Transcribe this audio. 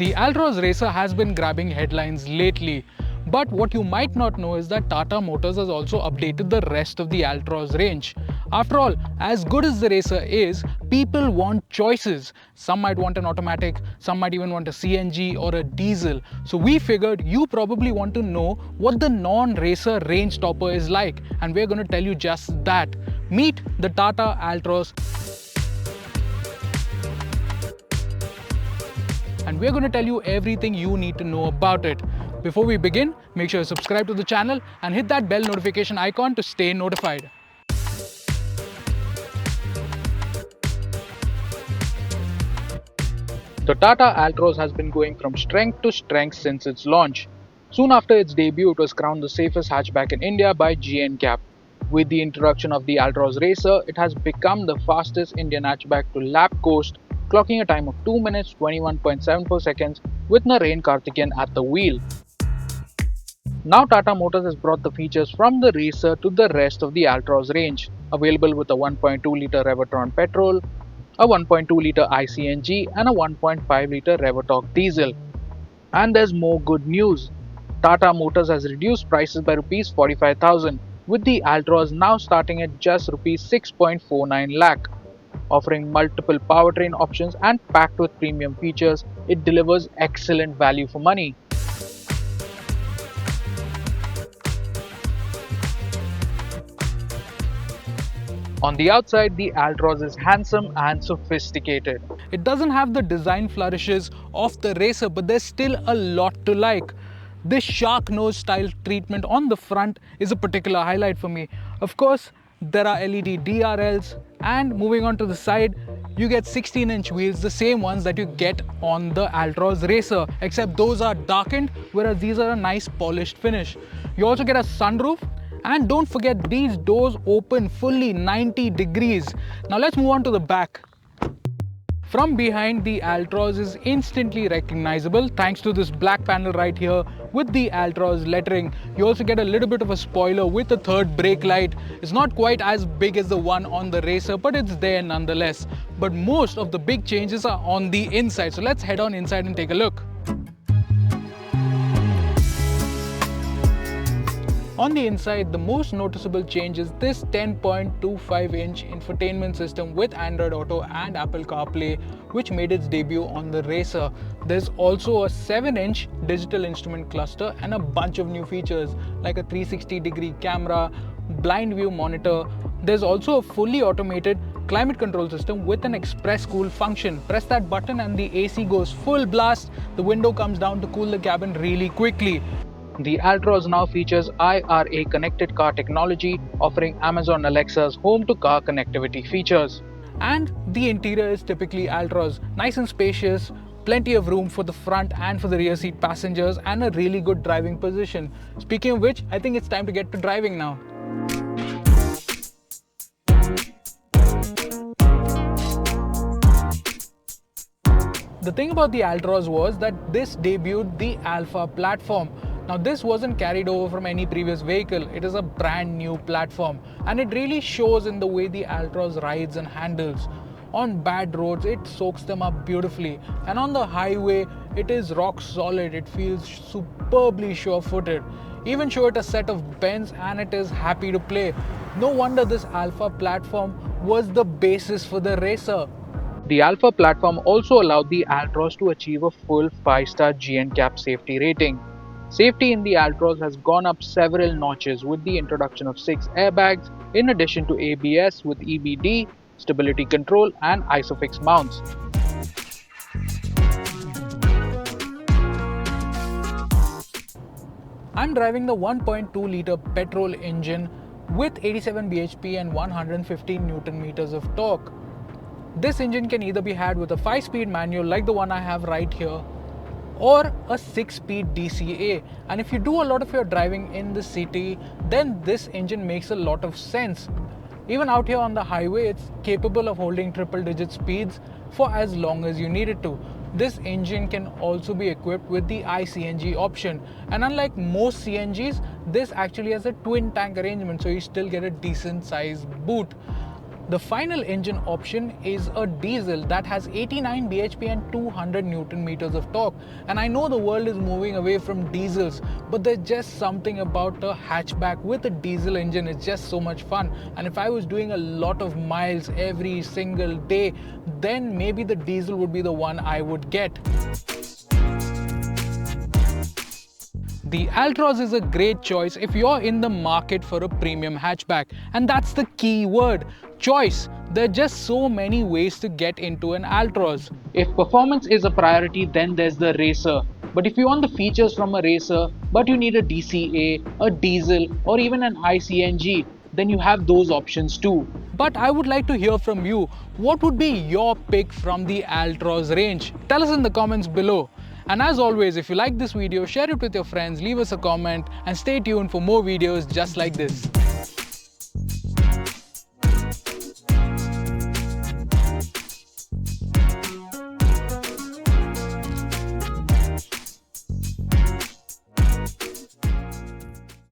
The Altroz Racer has been grabbing headlines lately, but what you might not know is that Tata Motors has also updated the rest of the Altroz range. After all, as good as the Racer is, people want choices. Some might want an automatic, some might even want a CNG or a diesel. So we figured you probably want to know what the non-Racer range topper is like, and we're going to tell you just that. Meet the Tata Altroz. And we're going to tell you everything you need to know about it. Before we begin, make sure you subscribe to the channel and hit that bell notification icon to stay notified. The Tata Altroz has been going from strength to strength since its launch. Soon after its debut, it was crowned the safest hatchback in India by GNCAP. With the introduction of the Altroz Racer, it has become the fastest Indian hatchback to lap coast, clocking a time of 2 minutes 21.74 seconds with Narain Karthikeyan at the wheel. Now Tata Motors has brought the features from the Racer to the rest of the Altroz range, available with a 1.2-litre Revertron petrol, a 1.2-litre iCNG and a 1.5-litre Revertalk diesel. And there's more good news. Tata Motors has reduced prices by Rs 45,000, with the Altroz now starting at just Rs 6.49 lakh. Offering multiple powertrain options and packed with premium features, it delivers excellent value for money. On the outside, the Altroz is handsome and sophisticated. It doesn't have the design flourishes of the Racer, but there's still a lot to like. This shark nose style treatment on the front is a particular highlight for me. Of course, there are LED DRLs, and moving on to the side, you get 16-inch wheels, the same ones that you get on the Altroz Racer, except those are darkened, whereas these are a nice polished finish. You also get a sunroof, and don't forget these doors open fully 90 degrees. Now let's move on to the back. From behind, the Altroz is instantly recognizable thanks to this black panel right here with the Altroz lettering. You also get a little bit of a spoiler with a third brake light. It's not quite as big as the one on the Racer, but it's there nonetheless. But most of the big changes are on the inside. So let's head on inside and take a look. On the inside, the most noticeable change is this 10.25-inch infotainment system with Android Auto and Apple CarPlay, which made its debut on the Racer. There's also a 7-inch digital instrument cluster and a bunch of new features like a 360-degree camera, blind view monitor. There's also a fully automated climate control system with an express cool function. Press that button and the AC goes full blast. The window comes down to cool the cabin really quickly. The Altroz now features IRA connected car technology, offering Amazon Alexa's home-to-car connectivity features. And the interior is typically Altroz, nice and spacious, plenty of room for the front and for the rear seat passengers, and a really good driving position. Speaking of which, I think it's time to get to driving now. The thing about the Altroz was that this debuted the Alpha platform. Now this wasn't carried over from any previous vehicle, it is a brand new platform, and it really shows in the way the Altroz rides and handles. On bad roads it soaks them up beautifully, and on the highway it is rock solid. It feels superbly sure-footed. Even show it a set of bends and it is happy to play. No wonder this Alpha platform was the basis for the Racer. The Alpha platform also allowed the Altroz to achieve a full 5-star GNCAP safety rating. Safety in the Altroz has gone up several notches with the introduction of 6 airbags, in addition to ABS with EBD, stability control and ISOFIX mounts. I'm driving the 1.2-litre petrol engine with 87 bhp and 115 Newton meters of torque. This engine can either be had with a 5-speed manual like the one I have right here, or a 6-speed DCA. And if you do a lot of your driving in the city, then this engine makes a lot of sense. Even out here on the highway, it's capable of holding triple-digit speeds for as long as you need it to. This engine can also be equipped with the iCNG option, and unlike most CNGs, this actually has a twin tank arrangement, so you still get a decent sized boot. The final engine option is a diesel that has 89 bhp and 200 newton meters of torque. And I know the world is moving away from diesels, but there's just something about a hatchback with a diesel engine. It's just so much fun. And if I was doing a lot of miles every single day, then maybe the diesel would be the one I would get. The Altroz is a great choice if you're in the market for a premium hatchback. And that's the key word, choice. There are just so many ways to get into an Altroz. If performance is a priority, then there's the Racer. But if you want the features from a Racer, but you need a DCA, a diesel, or even an iCNG, then you have those options too. But I would like to hear from you. What would be your pick from the Altroz range? Tell us in the comments below. And as always, if you like this video, share it with your friends, leave us a comment, and stay tuned for more videos just like this.